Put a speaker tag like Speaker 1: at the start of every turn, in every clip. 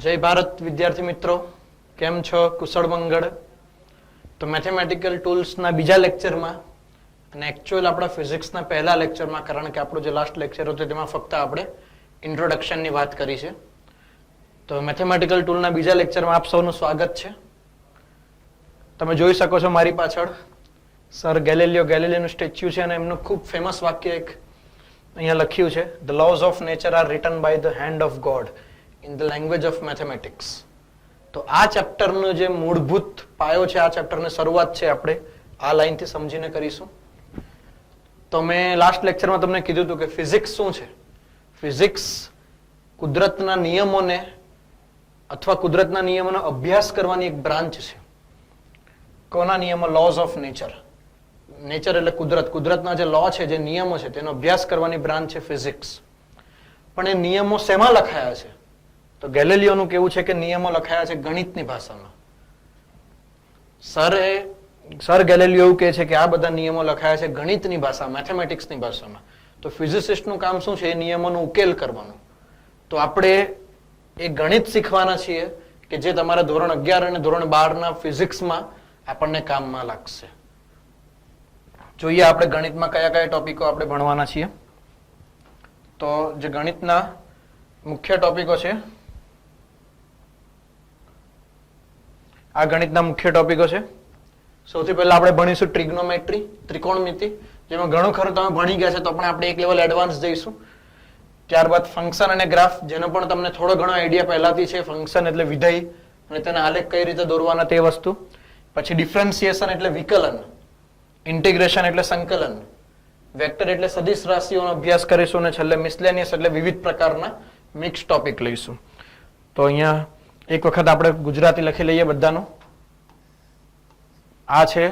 Speaker 1: જય ભારત વિદ્યાર્થી મિત્રો, કેમ છો? કુશળ મંગળ. તો મેથેમેટિકલ ટૂલ્સના બીજા લેક્ચરમાં અને એકચ્યુઅલ આપણા ફિઝિક્સના પહેલા લેક્ચરમાં, કારણ કે આપણો જે લાસ્ટ લેક્ચર હતો તેમાં ફક્ત આપણે ઇન્ટ્રોડક્શનની વાત કરી છે. તો મેથેમેટિકલ ટૂલના બીજા લેક્ચરમાં આપ સૌનું સ્વાગત છે. તમે જોઈ શકો છો મારી પાછળ સર ગેલિલિયોનું સ્ટેચ્યુ છે અને એમનું ખૂબ ફેમસ વાક્ય એક અહીંયા લખ્યું છે, the laws of nature are written by the hand of God in the language of mathematics. તો આ ચેપ્ટરનો જે મૂળભૂત પાયો છે, આ ચેપ્ટરની શરૂઆત છે આપણે આ લાઈનથી સમજીને કરીશું. તો મેં લાસ્ટ લેક્ચરમાં તમને કીધું હતું કે ફિઝિક્સ શું છે. ફિઝિક્સ કુદરતના નિયમોને અથવા કુદરતના નિયમોનો અભ્યાસ કરવાની એક બ્રાન્ચ છે. કોના નિયમો? Lose of nature. નેચર એટલે કુદરત. કુદરતના જે લો છે, જે નિયમો છે, તેનો અભ્યાસ કરવાની બ્રાન્ચ છે ફિઝિક્સ. પણ એ નિયમો શેમાં લખાયા છે? તો ગેલિલિયોનું કેવું છે કે નિયમો લખાયા છે ગણિતની ભાષામાં. સર ગેલિલિયો એવું કહે છે કે આ બધા નિયમો લખાયા છે ગણિતની ભાષા, મેથેમેટિક્સની ભાષામાં. તો ફિઝિસિસ્ટનું કામ શું છે? એ નિયમોનો ઉકેલ કરવાનો. તો આપણે એ ગણિત શીખવાના છીએ કે જે તમારા ધોરણ 11 અને ધોરણ 12ના ફિઝિક્સમાં આપણને કામમાં લાગશે. જોઈએ આપણે ગણિતમાં કયા કયા ટોપિકો આપણે ભણવાના છીએ. તો જે ગણિતના મુખ્ય ટોપિકો છે, આ ગણિતના મુખ્ય ટોપિકો છે. સૌથી પહેલા આપણે ભણીશું ટ્રિગ્નોમેટ્રી, ત્રિકોણમિતિ, જેમાં ઘણું ખરું તમે ભણી ગયા છે, તો પણ આપણે એક લેવલ એડવાન્સ જઈશું. ત્યારબાદ ફંક્શન અને ગ્રાફ, જેનો પણ તમને થોડો ઘણો આઈડિયા પહેલાથી છે. ફંક્શન એટલે વિધેય અને તેના આલેખ કઈ રીતે દોરવાના તે વસ્તુ. પછી ડિફરન્સિએશન એટલે વિકલન, ઇન્ટિગ્રેશન એટલે સંકલન, વેક્ટર એટલે સદિશ રાશિઓનો અભ્યાસ કરીશું અને છેલ્લે મિસલેનિયસ એટલે વિવિધ પ્રકારના મિક્સ ટોપિક લઈશું. તો અહીંયા એક વખત આપણે ગુજરાતી લખી લઈએ બધાનું. આ છે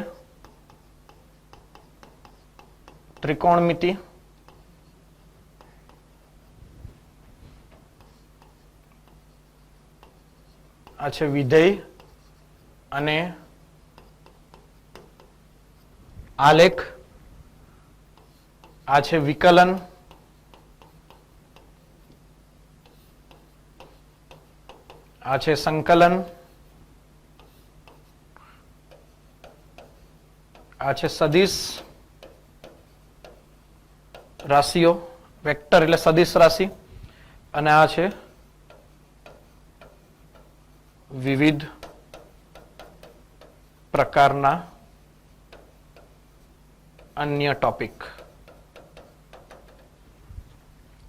Speaker 1: ત્રિકોણમિતિ, આ છે વિધેય અને આલેખ, આ છે વિકલન, આ છે સંકલન, આ છે સદિશ રાશિઓ, વેક્ટર એટલે સદિશ રાશિ, અને આ છે વિવિધ પ્રકારના અન્ય ટોપિક.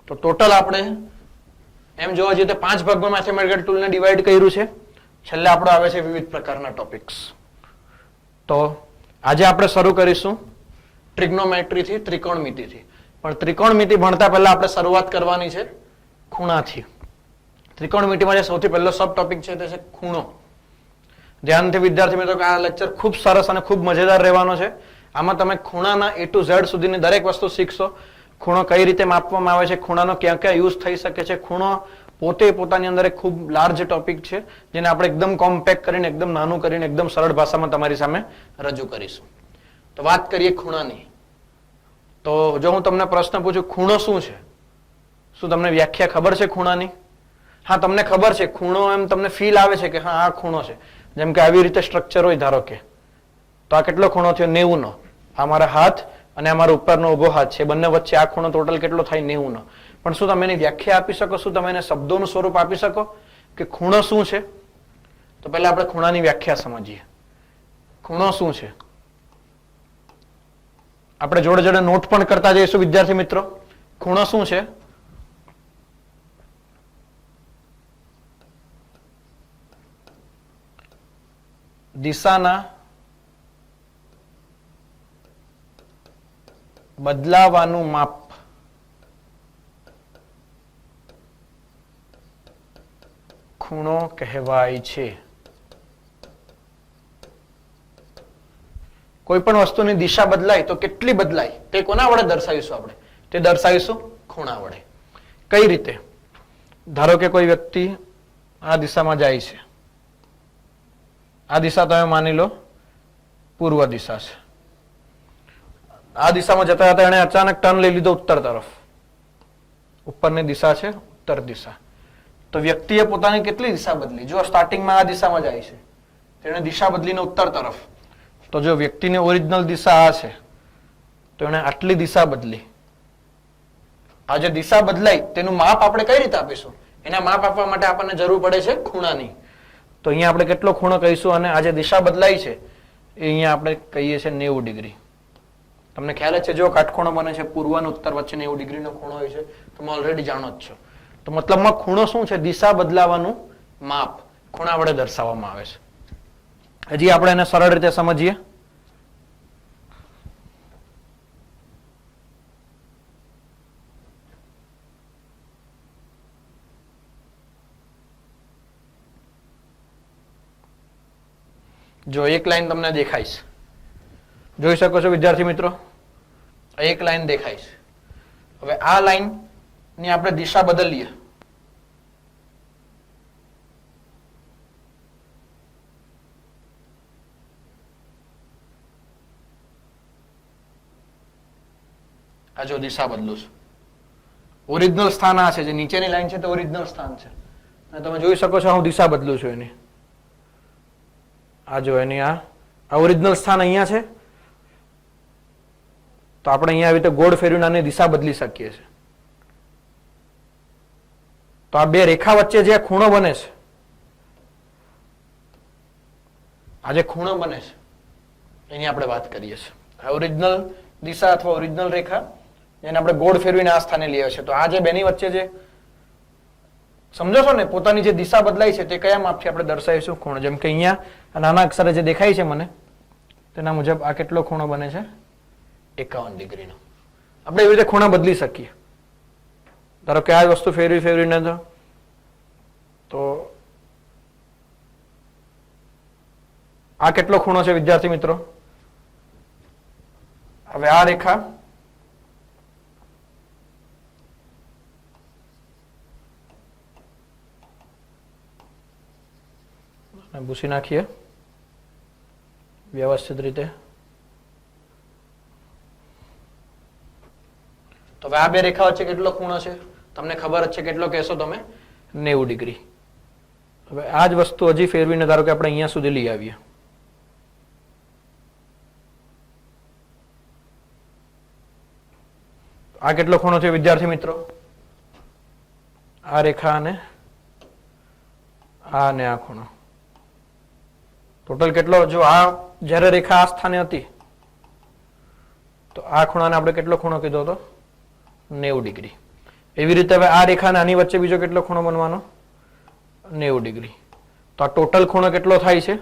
Speaker 1: તો ટોટલ આપણે એમ જોવા જઈએ તો 5 ભાગમાં મેથેમેટિકલ ટૂલને ડિવાઈડ કર્યું છે. છેલ્લે આપણો આવે છે વિવિધ પ્રકારના ટોપિક્સ. તો આજે આપણે શરૂ કરીશું ટ્રિગ્નોમેટ્રીથી, ત્રિકોણમિતિથી. પણ ત્રિકોણમિતિ ભણતા પહેલા આપણે શરૂઆત કરવાની છે ખૂણાથી. ત્રિકોણમિતિમાં જે સૌથી પહેલો સબ ટોપિક છે તે છે ખૂણો. ધ્યાનથી વિદ્યાર્થી મિત્રો, આ લેક્ચર ખૂબ સરસ અને ખૂબ મજેદાર રહેવાનો છે. આમાં તમે ખૂણાના A to Z સુધીની દરેક વસ્તુ શીખશો. ખૂણો કઈ રીતે માપવામાં આવે છે, ખૂણાનો ક્યાં ક્યાં યુઝ થઈ શકે છે. ખૂણો પોતે પોતાની અંદર એક ખૂબ લાર્જ ટોપિક છે, જેને આપણે એકદમ કોમ્પેક્ટ કરીને, એકદમ નાનું કરીને, એકદમ સરળ ભાષામાં તમારી સામે રજૂ કરીશું. તો વાત કરીએ ખૂણાની. તો જો હું તમને પ્રશ્ન પૂછું, ખૂણો શું છે? શું તમને વ્યાખ્યા ખબર છે ખૂણાની? હા, તમને ખબર છે ખૂણો, એમ તમને ફીલ આવે છે કે હા આ ખૂણો છે. જેમ કે આવી રીતે સ્ટ્રક્ચર હોય, ધારો કે તો આ કેટલો ખૂણો થયો? 90 નો. આ મારા હાથ અને આ મારો ઉપરનો ઉભો હાથ છે, બંને વચ્ચે આ ખૂણો ટોટલ કેટલો થાય? 90 નો. પણ શું તમે એની વ્યાખ્યા આપી શકો? શું તમે એને શબ્દોનું સ્વરૂપ આપી શકો કે ખૂણો શું છે? તો પહેલા આપણે ખૂણાની વ્યાખ્યા સમજીએ. ખૂણો શું છે? આપણે જોડે જોડે નોટ પણ કરતા જઈશું વિદ્યાર્થી મિત્રો. ખૂણો શું છે? દિશાના બદલાવાનું માપ. ખૂણો કહેવાય છે. કોઈ પણ વસ્તુની દિશા બદલાય તો કેટલી બદલાય તે કોના વડે દર્શાવીશું? આપણે તે દર્શાવીશું ખૂણા વડે. કઈ રીતે? ધારો કે કોઈ વ્યક્તિ આ દિશામાં જાય છે. આ દિશા તમે માની લો પૂર્વ દિશા છે. આ દિશામાં જતા હતા એને અચાનક ટર્ન લઈ લીધો ઉત્તર તરફ. ઉપરની દિશા છે ઉત્તર દિશા. તો વ્યક્તિએ પોતાની કેટલી દિશા બદલી? જો સ્ટાર્ટિંગમાં આ દિશામાં જાય છે, તેણે દિશા બદલીને ઉત્તર તરફ. તો જો વ્યક્તિની ઓરિજિનલ દિશા આ છે, તો એણે આટલી દિશા બદલી. આ જે દિશા બદલાઈ તેનું માપ આપણે કઈ રીતે આપીશું? એના માપ આપવા માટે આપણને જરૂર પડે છે ખૂણાની. તો અહીંયા આપણે કેટલો ખૂણો કહીશું? અને આ જે દિશા બદલાઈ છે એ અહીંયા આપણે કહીએ છીએ 90 ડિગ્રી. તમને ખ્યાલ જ છે, જો કાટખૂણો બને છે પૂર્વ અને ઉત્તર વચ્ચે 90 ડિગ્રીનો ખૂણો હોય છે, તમે ઓલરેડી જાણો જ છો. તો મતલબમાં ખૂણો શું છે? દિશા બદલાવાનું માપ ખૂણા વડે દર્શાવવામાં આવે છે. હજી આપણે એને સરળ રીતે સમજીએ. જો એક લાઈન તમને દેખાય છે, જોઈ શકો છો વિદ્યાર્થી મિત્રો, એક લાઈન દેખાય છે. હવે આ લાઈન ની આપણે દિશા બદલીએ. આ જો દિશા બદલું છું. ઓરિજિનલ સ્થાન આ છે, જે નીચેની લાઈન છે તે ઓરિજિનલ સ્થાન છે, અને તમે જોઈ શકો છો હું દિશા બદલું છું એની. આ જો એની આ ઓરિજિનલ સ્થાન અહીંયા છે, તો આપણે અહીંયા આવી રીતે ગોળ ફેરવીને આની દિશા બદલી શકીએ છીએ. તો આ બે રેખા વચ્ચે જે ખૂણો બને છે, આ જે ખૂણો બને છે એની આપણે વાત કરીએ છીએ. આ ઓરિજિનલ દિશા અથવા ઓરિજિનલ રેખા એને આપણે ગોળ ફેરવીને આ સ્થાને લઈએ છીએ. તો આ જે બેની વચ્ચે જે સમજો છો ને, પોતાની જે દિશા બદલાઈ છે તે કયા માપથી આપણે દર્શાવીશું? ખૂણો. જેમ કે અહીંયા નાના અક્ષરે જે દેખાય છે મને, તેના મુજબ આ કેટલો ખૂણો બને છે? 51 ડિગ્રીનો. આપણે એવી રીતે ખૂણા બદલી શકીએ. ધારો કે આ વસ્તુ ફેરવીને તો આ કેટલો ખૂણો છે વિદ્યાર્થી મિત્રો? હવે આ રેખા ભૂસી નાખીએ વ્યવસ્થિત રીતે. તો હવે આ બે રેખા વચ્ચે કેટલો ખૂણો છે તમને ખબર જ છે. કેટલો કહેશો તમે? 90 ડિગ્રી. હવે આ જ વસ્તુ હજી ફેરવીને ધારો કે આપણે અહીંયા સુધી લઈ આવીએ. આ કેટલો ખૂણો છે વિદ્યાર્થી મિત્રો? આ રેખા અને આ ખૂણો ટોટલ કેટલો? જો આ જ્યારે રેખા આ સ્થાને હતી તો આ ખૂણાને આપણે કેટલો ખૂણો કીધો હતો? 90 ડિગ્રી. એવી રીતે હવે આ રેખા અને આની વચ્ચે બીજો કેટલો ખૂણો બનવાનો? 90 ડિગ્રી. તો આ ટોટલ ખૂણો કેટલો થાય છે?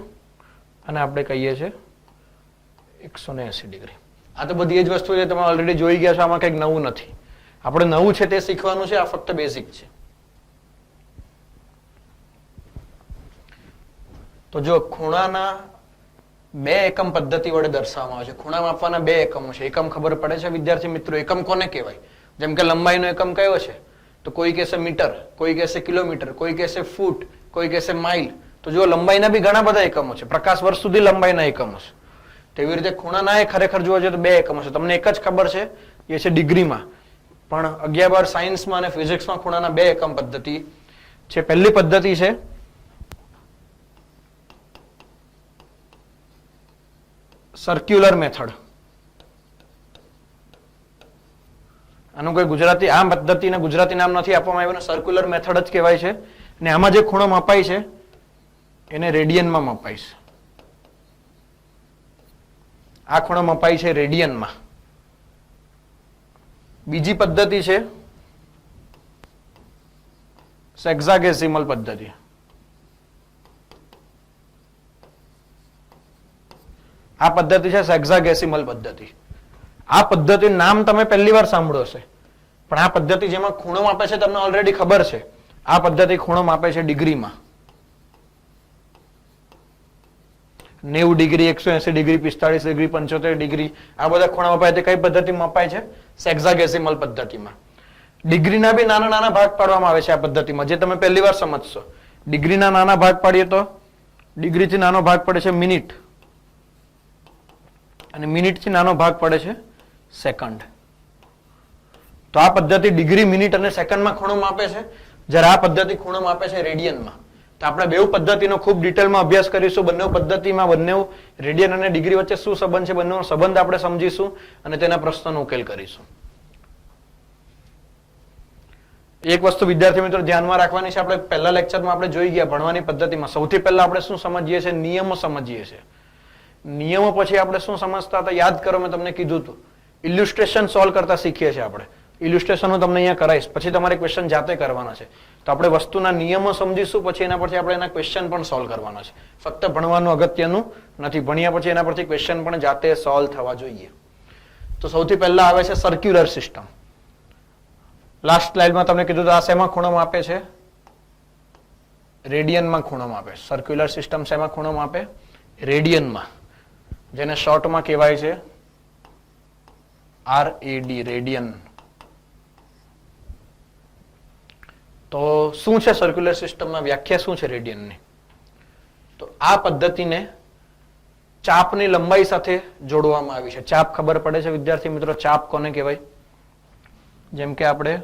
Speaker 1: અને આપણે કહીએ છીએ 180 ડિગ્રી. આ તો બધી જ વસ્તુ છે, તમે ઓલરેડી જોઈ ગયા છો, આમાં કંઈક નવું નથી. આપણે નવું છે તે શીખવાનું છે, આ ફક્ત બેઝિક છે. તો જો ખૂણાના બે એકમ પદ્ધતિ વડે દર્શાવવામાં આવે છે. ખૂણા માપવાના બે એકમો છે. એકમ ખબર પડે છે વિદ્યાર્થી મિત્રો? એકમ કોને કહેવાય? જેમ કે લંબાઈનો એકમ કયો છે? તો કોઈ કહેશે મીટર, કોઈ કહેશે કિલોમીટર, કોઈ કહેશે ફૂટ, કોઈ કહેશે માઇલ. તો જો લંબાઈના બી ઘણા બધા એકમો છે. પ્રકાશ વર્ષ સુધી લંબાઈના એકમો છે. તેવી રીતે ખૂણાના એ ખરેખર જોવા જોઈએ તો બે એકમો છે. તમને એક જ ખબર છે, એ છે ડિગ્રીમાં. પણ 11-12 સાયન્સમાં અને ફિઝિક્સમાં ખૂણાના બે એકમ પદ્ધતિ છે. પહેલી પદ્ધતિ છે સર્ક્યુલર મેથડ. આનું કોઈ ગુજરાતી આ પદ્ધતિને ગુજરાતી નામ નથી આપવામાં આવ્યું, સર્ક્યુલર મેથડ જ કહેવાય છે. અને આમાં જે ખૂણો મપાય છે એને રેડિયનમાં મપાય છે. આ ખૂણો મપાય છે રેડિયનમાં. બીજી પદ્ધતિ છે સેક્સાગેસિમલ પદ્ધતિ. આ પદ્ધતિ છે સેક્સાગેસિમલ પદ્ધતિ. આ પદ્ધતિ નામ તમે પહેલી વાર સાંભળ્યો હશે, પણ આ પદ્ધતિ જેમાં ખૂણો માપે છે તમને ઓલરેડી ખબર છે. આ પદ્ધતિ ખૂણો માપે છે ડિગ્રીમાં. 90 ડિગ્રી, 180 ડિગ્રી, 45 ડિગ્રી, 75 ડિગ્રી, આ બધા ખૂણા મપાય તે કઈ પદ્ધતિમાં મપાય છે? સેક્સાગેસિમલ પદ્ધતિમાં. ડિગ્રીના બી નાના નાના ભાગ પાડવામાં આવે છે આ પદ્ધતિમાં, જે તમે પહેલી વાર સમજશો. ડિગ્રીના નાના ભાગ પાડીએ તો ડિગ્રીથી નાનો ભાગ પડે છે મિનિટ, અને મિનિટથી નાનો ભાગ પડે છે સેકન્ડ. તો આ પદ્ધતિ ડિગ્રી, મિનિટ અને સેકન્ડમાં ખૂણો માપે છે. જ્યારે આ પદ્ધતિ ખૂણો માપે છે રેડિયનમાં. તો આપણે બેઉ પદ્ધતિનો ખૂબ ડિટેલમાં અભ્યાસ કરીશું. બંને પદ્ધતિમાં બંને રેડિયન અને ડિગ્રી વચ્ચે શું સંબંધ છે, બંનેનો સંબંધ આપણે સમજીશું અને તેના પ્રશ્નોનો ઉકેલ કરીશું. એક વસ્તુ વિદ્યાર્થી મિત્રો ધ્યાનમાં રાખવાની છે, આપણે પહેલા લેક્ચરમાં આપણે જોઈ ગયા ભણવાની પદ્ધતિમાં સૌથી પહેલા આપણે શું સમજીએ છીએ, નિયમો સમજીએ છીએ. નિયમો પછી આપણે શું સમજતા હતા યાદ કરો, મેં તમને કીધું હતું ઇલ્યુસ્ટ્રેશન સોલ્વ કરતા શીખીએ છીએ આપણે. ઇલ્યુસ્ટ્રેશન હું તમને અહીંયા કરાવીશ, પછી તમારે ક્વેશ્ચન જાતે કરવાના છે. તો આપણે વસ્તુના નિયમો સમજીશું, પછી એના પરથી આપણે એના ક્વેશ્ચન પણ સોલ્વ કરવાના છે. ફક્ત ભણવાનું અગત્યનું નથી, ભણ્યા પછી એના પરથી ક્વેશ્ચન પણ જાતે સોલ્વ થવા જોઈએ. તો સૌથી પહેલા આવે છે સર્ક્યુલર સિસ્ટમ. લાસ્ટ સ્લાઇડમાં તમને કીધું આ શેમાં ખૂણો માપે છે, રેડિયનમાં ખૂણો માપે. સર્ક્યુલર સિસ્ટમ શેમાં ખૂણો માપે, રેડિયનમાં, જેને શોર્ટમાં કહેવાય છે RAD, રેડિયન. તો શું છે સર્ક્યુલર સિસ્ટમમાં વ્યાખ્યા શું છે રેડિયનની? તો આ પદ્ધતિને ચાપની લંબાઈ સાથે જોડવામાં આવી છે. ચાપ ખબર પડે છે વિદ્યાર્થી મિત્રો, ચાપ કોને કહેવાય? જેમ કે આપણે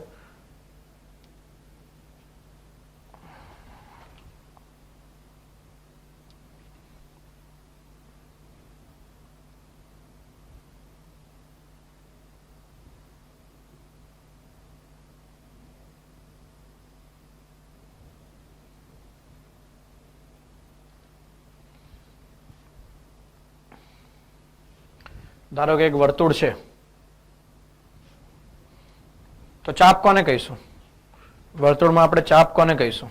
Speaker 1: ધારો કે એક વર્તુળ છે, તો ચાપ કોને કહીશું? વર્તુળમાં આપણે ચાપ કોને કહીશું?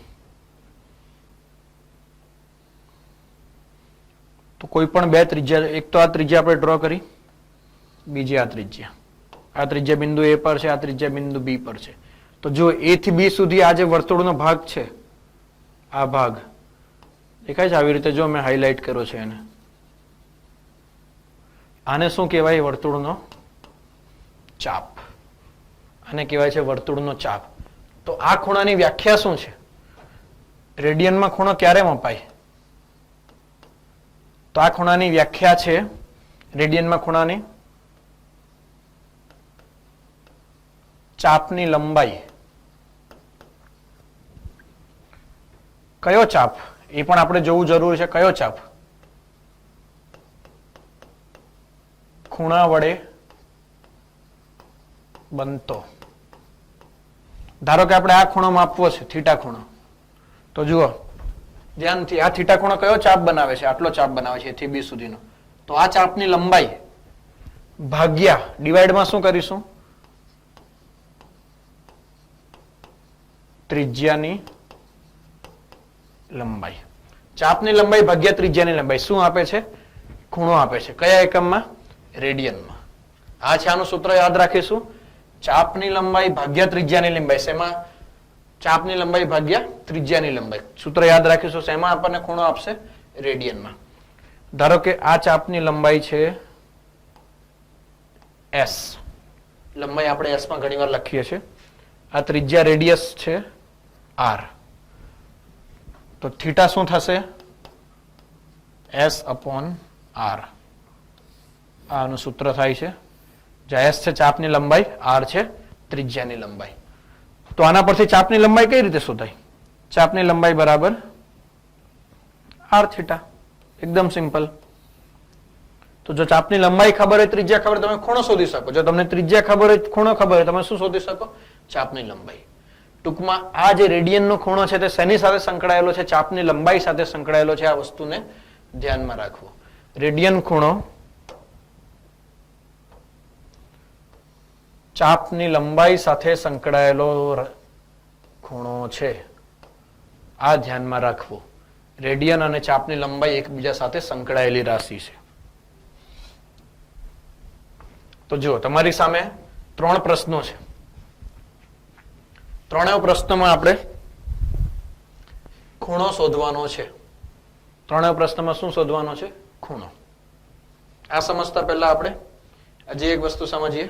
Speaker 1: તો કોઈ પણ બે ત્રિજ્યા, એક તો આ ત્રિજ્યા આપણે ડ્રો કરી, બીજી આ ત્રિજ્યા. આ ત્રિજ્યા બિંદુ A પર છે, આ ત્રિજ્યા બિંદુ B પર છે. તો જો A થી B સુધી આ જે વર્તુળનો ભાગ છે, આ ભાગ દેખાય છે આવી રીતે, જો મેં હાઇલાઇટ કર્યો છે એને, આને શું કહેવાય? વર્તુળનો ચાપ. આને કહેવાય છે વર્તુળનો ચાપ. તો આ ખૂણાની વ્યાખ્યા શું છે? રેડિયનમાં ખૂણો ક્યારે મપાય? તો આ ખૂણાની વ્યાખ્યા છે રેડિયનમાં ખૂણાની ચાપની લંબાઈ. કયો ચાપ એ પણ આપણે જોવું જરૂરી છે. કયો ચાપ? ખૂણા વડે બનતો. ધારો કે આપણે આ ખૂણો માપવો છે, થીટા ખૂણો. તો જુઓ ધ્યાનથી, આ થીટા ખૂણો કયો ચાપ બનાવે છે? આટલો ચાપ બનાવે છે એથી B સુધીનો. તો આ ચાપની લંબાઈ ભાગ્યા ડિવાઈડમાં શું કરીશું? ત્રિજ્યાની લંબાઈ. ચાપની લંબાઈ ભાગ્યા ત્રિજ્યાની લંબાઈ શું આપે છે? ખૂણો આપે છે. કયા એકમમાં? રેડિયનમાં. આ છે આનું સૂત્ર, યાદ રાખીશું. ચાપની લંબાઈ ભાગ્યા ત્રિજ્યાની લંબાઈ. શેમાં? ચાપની લંબાઈ ભાગ્યા ત્રિજ્યાની લંબાઈ. સૂત્ર યાદ રાખીશું. શેમાં આપણને ખૂણો આપશે? રેડિયનમાં. ધારો કે આ ચાપની લંબાઈ છે S. લંબાઈ આપણે S માં ઘણી વાર લખીએ છીએ. આ ત્રિજ્યા રેડિયસ છે R. તો થીટા શું થશે? S/R. આનું સૂત્ર થાય છે. જ્યાં S છે ચાપની લંબાઈ, R છે ત્રિજ્યાની લંબાઈ. તો આના પરથી ચાપની લંબાઈ કઈ રીતે શોધાય? ચાપની લંબાઈ બરાબર R થીટા. એકદમ સિમ્પલ. તો જો ચાપની લંબાઈ ખબર હોય, ત્રિજ્યા ખબર, તમે ખૂણો શોધી શકો. જો તમને ત્રિજ્યા ખબર હોય, ખૂણો ખબર હોય, તમે શું શોધી શકો? ચાપની લંબાઈ. ટૂંકમાં આ જે રેડિયનનો ખૂણો છે તે શેની સાથે સંકળાયેલો છે? ચાપની લંબાઈ સાથે સંકળાયેલો છે. આ વસ્તુને ધ્યાનમાં રાખવું. રેડિયન ખૂણો ચાપની લંબાઈ સાથે સંકળાયેલો ખૂણો છે. આ ધ્યાનમાં રાખવું. રેડિયન અને ચાપની લંબાઈ એકબીજા સાથે સંકળાયેલી રાશિ છે. તો જુઓ તમારી સામે 3 પ્રશ્નો છે. ત્રણેય પ્રશ્નમાં આપણે ખૂણો શોધવાનો છે. ત્રણેય પ્રશ્નમાં શું શોધવાનો છે? ખૂણો. આ સમજતા પહેલા આપણે હજી એક વસ્તુ સમજીએ.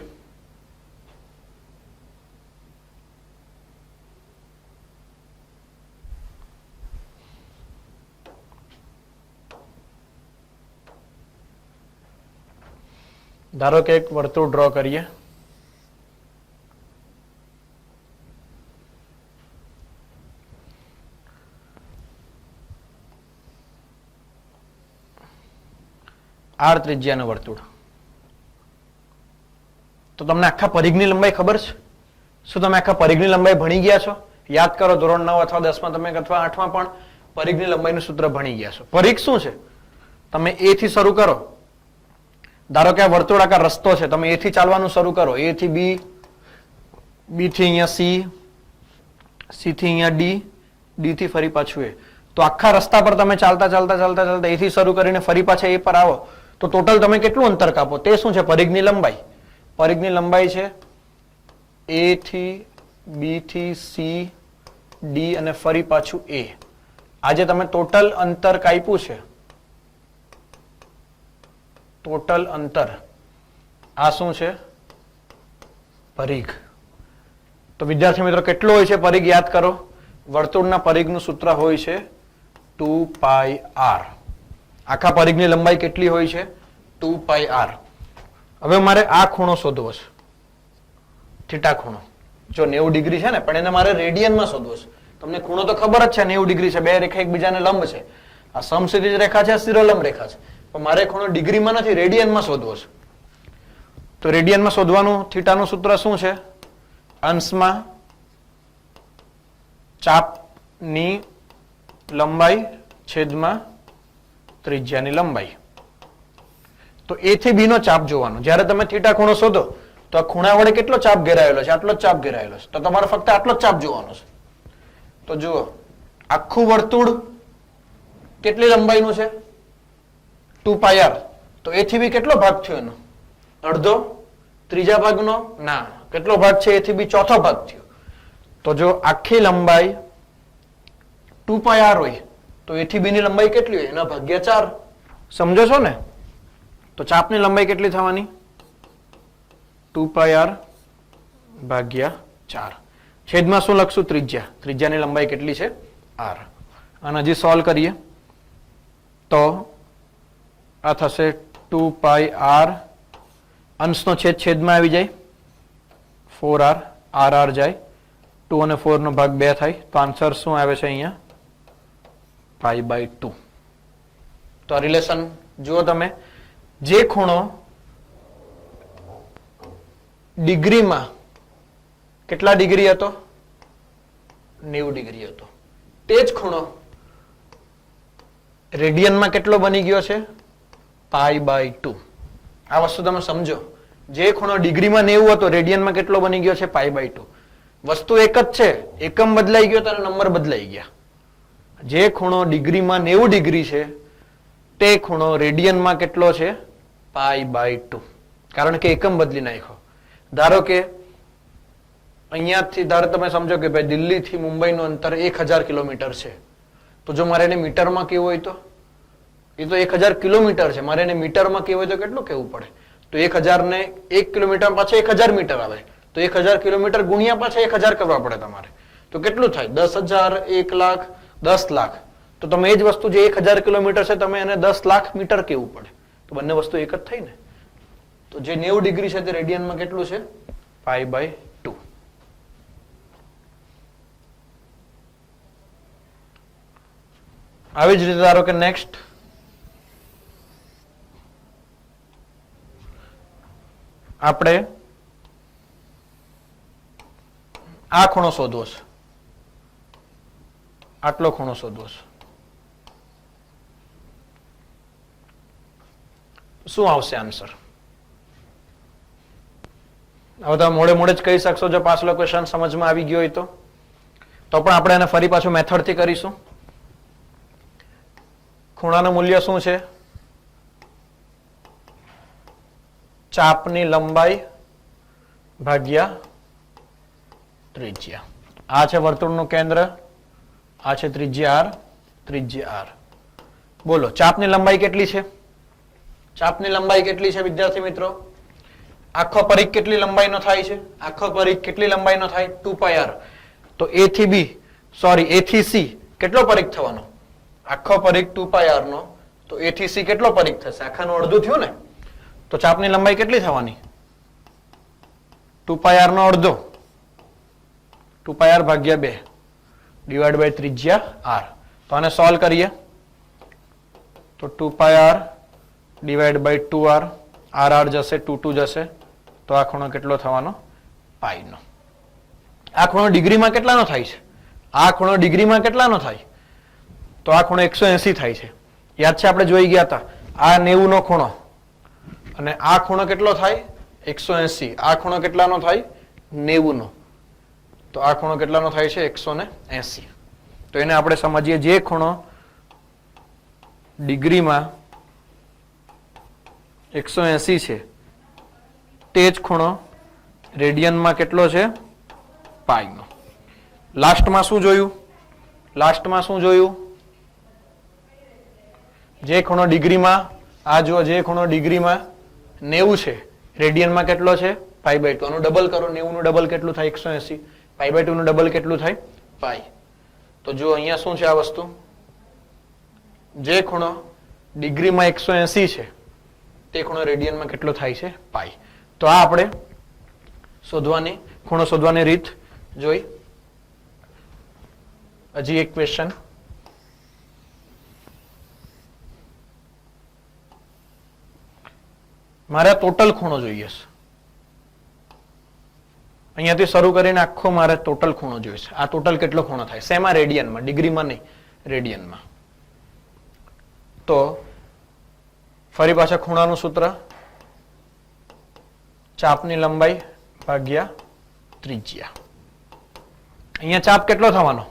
Speaker 1: ધારો કે એક વર્તુળ ડ્રો કરીએ. આર ત્રિજ્યાનું વર્તુળ. તો તમને આખા પરિઘની લંબાઈ ખબર છે? શું તમે આખા પરિઘની લંબાઈ ભણી ગયા છો? યાદ કરો, ધોરણ 9 અથવા 10 માં તમે અથવા 8 માં પણ પરિઘની લંબાઈનું સૂત્ર ભણી ગયા છો. પરિઘ શું છે? તમે એ થી શરૂ કરો. ધારો કે આ વર્તુળાકાર રસ્તો છે, તમે એ થી ચાલવાનું શરૂ કરો. એ થી બી, બી થી અહીંયા સી, સી થી અહીંયા ડી, ડી થી ફરી પાછું એ. તો આખા રસ્તા પર તમે ચાલતા ચાલતા ચાલતા ચાલતા એ થી શરૂ કરીને ફરી પાછા એ પર આવો તો ટોટલ તમે કેટલું અંતર કાપો? તે શું છે? પરિઘની લંબાઈ. પરિઘની લંબાઈ છે એ થી બી થી સી, ડી અને ફરી પાછું એ. આજે તમે ટોટલ અંતર કાપ્યું છે, ટોટલ અંતર, આ શું છે? પરિઘ. તો વિદ્યાર્થી મિત્રો કેટલું હોય છે પરિઘ? યાદ કરો, વર્તુળના પરિઘનું સૂત્ર હોય છે 2πr. આખા પરિઘની લંબાઈ કેટલી હોય છે? 2πr. હવે મારે આ ખૂણો શોધવો છે, થીટા ખૂણો. જો 90 ડિગ્રી છે ને, પણ એને મારે રેડિયનમાં શોધવો છે. તમને ખૂણો તો ખબર જ છે 90 ડિગ્રી છે, બે રેખા એકબીજાને લંબ છે. આ સમક્ષિતિજ રેખા છે, શિરોલંબ રેખા છે. પણ મારે ખૂણો ડિગ્રીમાં નથી, રેડિયનમાં શોધવો છે. તો રેડિયનમાં શોધવાનું થીટાનું સૂત્ર શું છે? અંશમાં ચાપની લંબાઈ છેદમાં ત્રિજ્યાની લંબાઈ. તો એ થી બી નો ચાપ જોવાનો. જ્યારે તમે થીટા ખૂણો શોધો તો આ ખૂણા વડે કેટલો ચાપ ઘેરાયેલો છે? આટલો જ ચાપ ઘેરાયેલો છે. તો તમારે ફક્ત આટલો જ ચાપ જોવાનો છે. તો જુઓ, આખું વર્તુળ કેટલી લંબાઈનું છે? 2πr. તો એ થી બી કેટલો ભાગ થયો એનો? અડધો. ત્રીજા ભાગનો? ના. કેટલો ભાગ છે? એ થી બી ચોથો ભાગ થયો. તો જો આખી લંબાઈ 2πr હોય તો એ થી બી ની લંબાઈ કેટલી હોય? એના ભાગ્યા 4. સમજો છો ને? તો ચાપની લંબાઈ કેટલી થવાની? 2πr ભાગ્યા 4. છેદમાં શું લખશું? ત્રિજ્યા. ત્રિજ્યાની લંબાઈ કેટલી છે? r. અને હજી સોલ્વ કરીએ તો આ થશે 2πr, અંશનો છેદ છેદમાં આવી જાય, 4r, r જાય, 2 અને 4 નો ભાગ 2 થાય. તો આન્સર શું આવે છે અહીંયા? π/2. તો આ રિલેશન જુઓ તમે, જે ખૂણો ડિગ્રીમાં કેટલા ડિગ્રી હતો? 90 ડિગ્રી હતો. તે જ ખૂણો રેડિયનમાં કેટલો બની ગયો છે? π/2. આ વસ્તુ તમે સમજો. જે ખૂણો ડિગ્રીમાં 90 હતો, રેડિયનમાં કેટલો બની ગયો છે? π/2. વસ્તુ એક જ છે, એકમ બદલાઈ ગયો તો નંબર બદલાઈ ગયા. જે ખૂણો ડિગ્રીમાં 90 ડિગ્રી છે તે ખૂણો રેડિયનમાં કેટલો છે? π/2. કારણ કે એકમ બદલી નાખ્યો. ધારો કે અહીંયાથી ધારો તમે સમજો કે ભાઈ દિલ્હીથી મુંબઈનું અંતર 1000 કિલોમીટર છે. તો જો મારે એને મીટરમાં કેવું હોય તો એ તો 1000 કિલોમીટર છે. મારે એને મીટરમાં કેવું હોય તો કેટલું કહેવું પડે? તો 1000 ને 1 કિલોમીટર પાછા 1000 મીટર આવે. તો 1000 કિલોમીટર ગુણ્યા પાછા 1000 કરવા પડે તમારે. તો કેટલું થાય? 10,000, 1 લાખ, 10 લાખ. તો તમે એ જ વસ્તુ જે 1000 કિલોમીટર છે તમે એને 10 લાખ મીટર કેવું પડે. તો બંને વસ્તુ એક જ થઈ ને. તો જે 90 ડિગ્રી છે તે રેડિયનમાં કેટલું છે? π/2. આવી જ રીતે ધારો કે નેક્સ્ટ આપણે આ ખૂણો શોધવો છે, આટલો ખૂણો શોધવો છે. શું આવશે આન્સર? હવે તમે મોડે મોડે જ કહી શકશો જો પાછલો ક્વેશ્ચન સમજમાં આવી ગયો હોય તો પણ આપણે એને ફરી પાછું મેથડ થી કરીશું. ખૂણાનું મૂલ્ય શું છે? ચાપની લંબાઈ ભાગ્યા ત્રિજ્યા. આ છે વર્તુળનું કેન્દ્ર, આ છે ત્રિજ્યા r, ત્રિજ્યા r. બોલો ચાપની લંબાઈ કેટલી છે? ચાપની લંબાઈ કેટલી છે વિદ્યાર્થી મિત્રો? આખો પરિઘ કેટલી લંબાઈનો થાય છે? આખો પરિઘ કેટલી લંબાઈનો થાય? 2πr. તો a થી b, સોરી a થી c કેટલો પરિઘ થવાનો? આખો પરિઘ 2πr નો. તો a થી c કેટલો પરિઘ થશે? આખાનું અડધું થયું ને. તો ચાપની લંબાઈ કેટલી થવાની? 2πr નો અડધો, 2πr ભાગ્યા 2 ડિવાઇડ બાય ત્રિજ્યા r. તો આને સોલ્વ કરીએ તો 2πr divide by 2r, r જશે 2 જશે, તો આ ખૂણો કેટલો થવાનો? પાઈ નો. આ ખૂણો ડિગ્રીમાં કેટલાનો થાય છે? આ ખૂણો ડિગ્રીમાં કેટલાનો થાય? તો આ ખૂણો 180 થાય છે. યાદ છે આપણે જોઈ ગયા હતા. આ 90 નો ખૂણો અને આ ખૂણો કેટલો થાય? 180. આ ખૂણો કેટલાનો થાય? 90 નો. તો આ ખૂણો કેટલાનો થાય છે? 180. તો એને આપણે સમજીએ, જે ખૂણો ડિગ્રીમાં 180 છે તે જ ખૂણો રેડિયનમાં કેટલો છે? પાઈ નો. લાસ્ટમાં શું જોયું? લાસ્ટમાં શું જોયું? જે ખૂણો ડિગ્રીમાં, આ જુઓ, જે ખૂણો ડિગ્રીમાં 90 છે, રેડિયનમાં કેટલો છે? Pi by 2. આનું ડબલ કરો. 90 નું ડબલ કેટલું થાય? 180. પાઈ બાય 2 નું ડબલ કેટલું થાય? પાઈ. તો જો અહીંયા શું છે આ વસ્તુ? જે ખૂણો ડિગ્રીમાં 180 છે તે ખૂણો રેડિયનમાં કેટલો થાય છે? પાઈ. તો આ આપણે શોધવાની, ખૂણો શોધવાની રીત જોઈ. હજી એક ક્વેશ્ચન. મારે ટોટલ ખૂણો જોઈએ છે. અહીંયાથી શરૂ કરીને આખો મારે ટોટલ ખૂણો જોઈએ છે. આ ટોટલ કેટલો ખૂણો થાય? શેમાં? રેડિયનમાં. ડિગ્રીમાં નહીં, રેડિયનમાં. તો ફરી પાછા ખૂણાનું સૂત્ર, ચાપની લંબાઈ ભાગ્યા ત્રિજ્યા. અહીંયા ચાપ કેટલો થવાનો?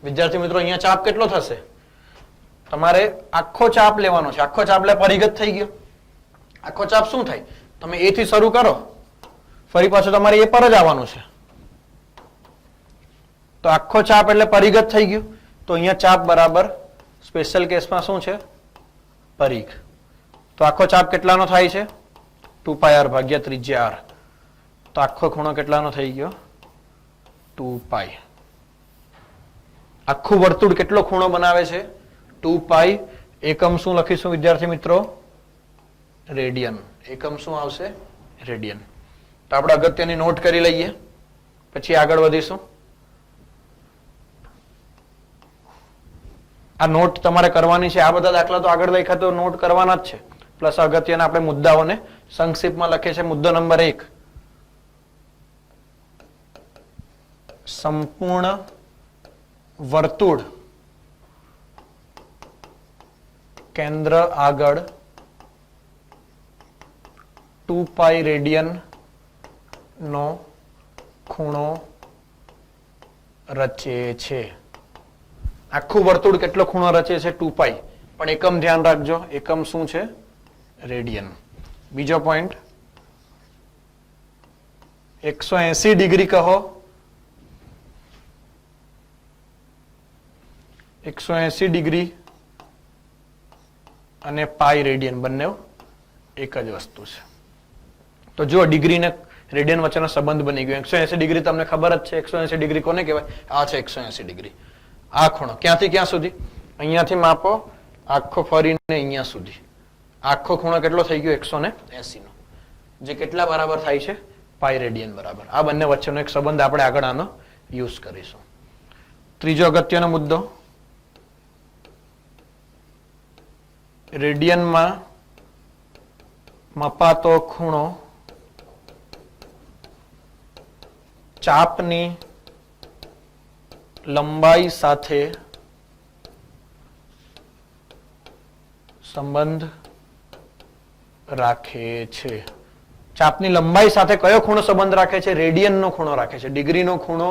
Speaker 1: વિદ્યાર્થી મિત્રો, અહીંયા ચાપ કેટલો થશે? તમારે આખો ચાપ લેવાનો છે. આખો ચાપ લે પરિઘત થઈ ગયો. આખો ચાપ શું થાય? તમે એ થી શરૂ કરો, ફરી પાછું તમારે એ પર જ આવવાનું છે. તો આખો ચાપ એટલે પરિઘત થઈ ગયું. તો અહીંયા ચાપ બરાબર સ્પેશિયલ કેસમાં શું છે? પરિઘ. તો આખો ચાપ કેટલાનો થાય છે? 2πr ભાગ્યા ત્રિજ્યા r. તો આખો ખૂણો કેટલાનો થઈ ગયો? 2π. આખું વર્તુળ કેટલો ખૂણો બનાવે છે? 2π. એકમ શું લખીશું વિદ્યાર્થી મિત્રો? રેડિયન. એકમ શું આવશે? રેડિયન. તો આપણે અગત્યની નોટ કરી લઈએ, પછી આગળ વધીશું. આ નોટ તમારે કરવાની છે. આ બધા દાખલા તો આગળ લખ્યા તો નોટ કરવાના જ છે. પ્લસ અગત્યના આપણે મુદ્દાઓને સંક્ષિપ્તમાં લખીએ છીએ. મુદ્દો નંબર 1, સંપૂર્ણ વર્તુળ કેન્દ્ર આગળ 2π રેડિયન નો ખૂણો રચે છે. આખું વર્તુળ કેટલો ખૂણો રચે છે? 2π. પણ એકમ ધ્યાન રાખજો. એકમ શું છે? રેડિયન. બીજો પોઈન્ટ, 180 ડિગ્રી કહો. 180 ડિગ્રી અને પાઈ રેડિયન બંને એક જ વસ્તુ છે. તો જો ડિગ્રી ને રેડિયન વચ્ચેનો સંબંધ બની ગયો. 180 ડિગ્રી તમને ખબર જ છે. 180 ડિગ્રી કોને કહેવાય? આ છે 180 ડિગ્રી. આ ખૂણો ક્યાંથી ક્યાં સુધી? અહીંયાથી માપો આખો ફરીને અહીંયા સુધી. આખો ખૂણો કેટલો થઈ ગયો? 180 નો. જે કેટલા બરાબર થાય છે? પાઈ રેડિયન બરાબર. આ બંને વચ્ચેનો એક સંબંધ આપણે આગળ આનો યુઝ કરીશું. ત્રીજો અગત્યનો મુદ્દો, રેડિયનમાં મપાતો ખૂણો ચાપની લંબાઈ સાથે સંબંધ રાખે છે. ચાપની લંબાઈ સાથે કયો ખૂણો સંબંધ રાખે છે? રેડિયનનો ખૂણો રાખે છે. ડિગ્રીનો ખૂણો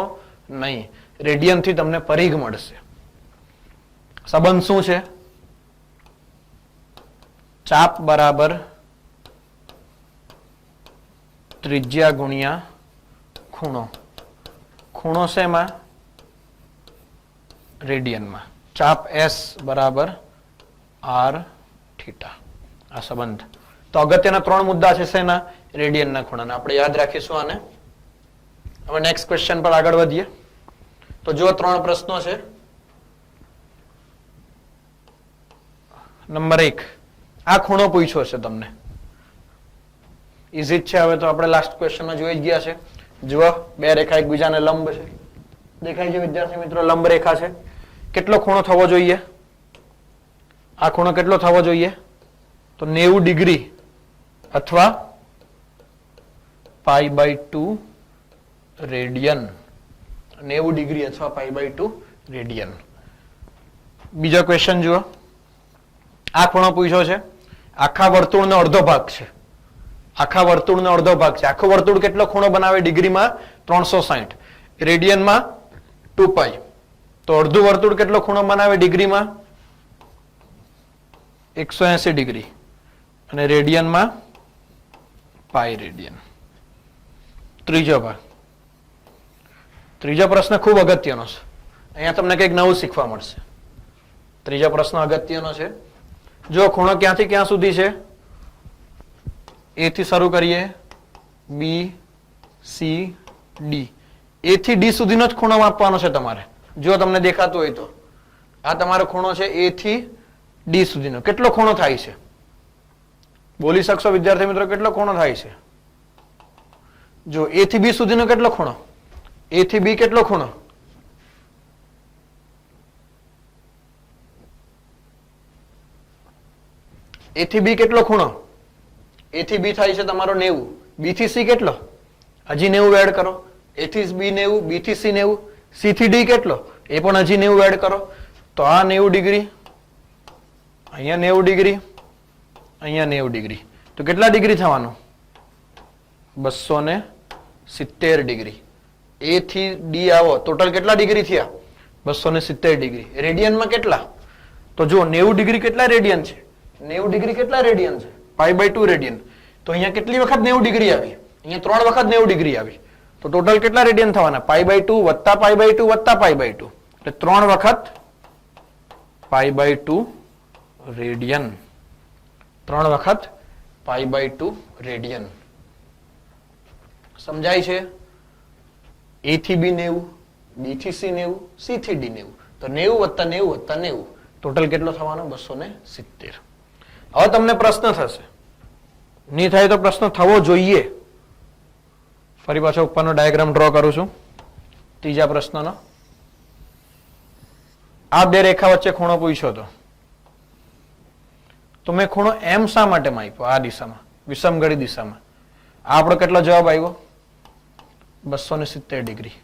Speaker 1: નહીં. રેડિયન થી તમને પરિઘ મળશે. સંબંધ શું છે? ચાપ બરાબર ત્રિજ્યા ગુણ્યા ખૂણો. ખૂણો શેમાં? રેડિયનમાં. ચાપ S બરાબર r થીટા. આ સંબંધ. તો અગત્યના 3 મુદ્દા છે શેના? રેડિયનના ખૂણાના. આપણે યાદ રાખીશું આને. હવે નેક્સ્ટ ક્વેશ્ચન પર આગળ વધીએ. તો જો 3 પ્રશ્નો છે. નંબર 1, આ ખૂણો પૂછ્યો છે તમને. ઇઝી છે. હવે તો આપણે લાસ્ટ ક્વેશ્ચનમાં જોઈ જ ગયા છે. જુઓ, બે રેખા એકબીજાને લંબ છે. દેખાય છે વિદ્યાર્થી મિત્રો? લંબ રેખા છે. કેટલો ખૂણો થવો જોઈએ? આ ખૂણો કેટલો થવો જોઈએ? તો 90 ડિગ્રી અથવા π/2 રેડિયન. 90 ડિગ્રી અથવા π/2 રેડિયન. બીજો ક્વેશ્ચન જુઓ. આ ખૂણો પૂછ્યો છે. આખા વર્તુળનો અડધો ભાગ છે. આખા વર્તુળનો અડધો ભાગ છે. આખું વર્તુળ કેટલો ખૂણો બનાવે? ડિગ્રીમાં 360, રેડિયનમાં 2π. તો અડધું વર્તુળ કેટલો ખૂણો બનાવે? ડિગ્રીમાં 180 ડિગ્રી અને રેડિયનમાં π રેડિયન. ત્રીજો ભાગ. ત્રીજો પ્રશ્ન ખૂબ અગત્યનો છે. અહીંયા તમને કંઈક નવું શીખવા મળશે. ત્રીજો પ્રશ્ન અગત્યનો છે. જો ખૂણો ક્યાંથી ક્યાં સુધી છે? એ થી શરૂ કરીએ, બી, સી, ડી. એ થી ડી સુધીનો જ ખૂણો માપવાનો છે તમારે. જો તમને દેખાતું હોય તો આ તમારો ખૂણો છે એ થી ડી સુધીનો. કેટલો ખૂણો થાય છે? બોલી શકશો વિદ્યાર્થી મિત્રો? કેટલો ખૂણો થાય છે? જો એ થી બી સુધીનો કેટલો ખૂણો? એ થી બી કેટલો ખૂણો? એ થી બી કેટલો ખૂણો? એ થી બી થાય છે તમારો 90. બી થી સી કેટલો? હજી 90 એડ કરો. એ થી બી 90, બી થી સી 90, સી થી ડી કેટલો? એ પણ હજી 90 એડ કરો. તો આ 90 ડિગ્રી, અહીંયા 90 ડિગ્રી, અહીંયા 90 ડિગ્રી. તો કેટલા ડિગ્રી થવાનું? 270 ડિગ્રી. એ થી ડી આવો, ટોટલ કેટલા ડિગ્રી થયા? 270 ડિગ્રી. રેડિયનમાં કેટલા? તો જો 90 ડિગ્રી કેટલા રેડિયન છે? 90 ડિગ્રી કેટલા રેડિયન છે? π/2 રેડિયન. તો અહીંયા કેટલી વખત 90 ડિગ્રી આવી? અહીંયા 3 વખત 90 ડિગ્રી આવી. તો ટોટલ કેટલા રેડિયન થવાના? π/2 વત્તા π/2 વત્તા π/2. એટલે 3 વખત π/2 રેડિયન. 3 વખત π/2 રેડિયન. સમજાય છે? એ થી બી 90, બી થી સી 90, સી થી ડી 90. તો 90 વત્તા 90 વત્તા 90 ટોટલ કેટલો થવાનો? 270. હવે તમને પ્રશ્ન થશે, નહીં થાય તો પ્રશ્ન થવો જોઈએ. ફરી પાછો ઉપરનો ડાયાગ્રામ ડ્રો કરું છું. ત્રીજા પ્રશ્નનો. આ બે રેખા વચ્ચે ખૂણો પૂછ્યો હતો. તો મેં ખૂણો એમ શા માટે માપ્યો? આ દિશામાં, વિષમગળી દિશામાં. આપણો કેટલો જવાબ આવ્યો? 270 ડિગ્રી.